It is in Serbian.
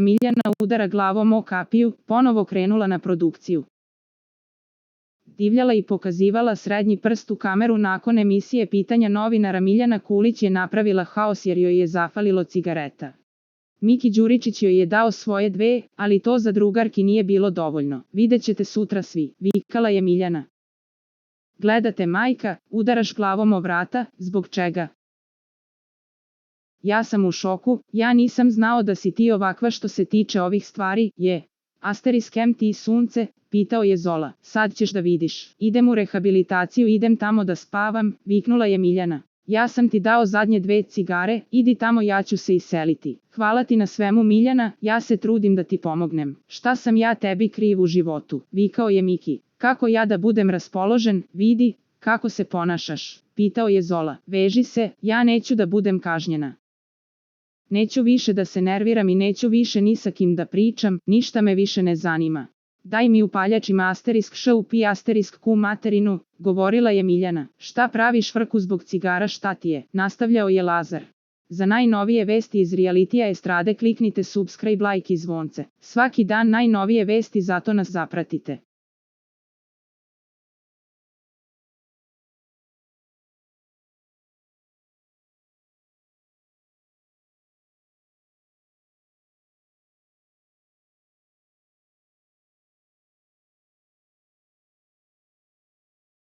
Miljana udara glavom o kapiju, ponovo krenula na produkciju. Divljala i pokazivala srednji prst u kameru. Nakon emisije pitanja novinara Miljana Kulić je napravila haos jer joj je zafalilo cigareta. Miki Đuričić joj je dao svoje 2, ali to za drugarki nije bilo dovoljno. Vidjet ćete sutra svi, vikala je Miljana. Gledate majka, udaraš glavom o vrata, zbog čega? Ja sam u šoku, ja nisam znao da si ti ovakva što se tiče ovih stvari, je. Asteriskem ti sunce, pitao je Zola. Sad ćeš da vidiš. Idem u rehabilitaciju, idem tamo da spavam, viknula je Miljana. Ja sam ti dao zadnje 2 cigare, idi tamo, ja ću se iseliti. Hvala ti na svemu Miljana, ja se trudim da ti pomognem. Šta sam ja tebi kriv u životu, vikao je Miki. Kako ja da budem raspoložen, vidi, kako se ponašaš, pitao je Zola. Veži se, ja neću da budem kažnjena. Neću više da se nerviram i neću više ni sa kim da pričam, ništa me više ne zanima. Daj mi upaljač ima *pi***q materinu, govorila je Miljana. Šta praviš frku zbog cigara, šta ti je, nastavljao je Lazar. Za najnovije vesti iz realitija estrade kliknite subscribe, like i zvonce. Svaki dan najnovije vesti, zato nas zapratite.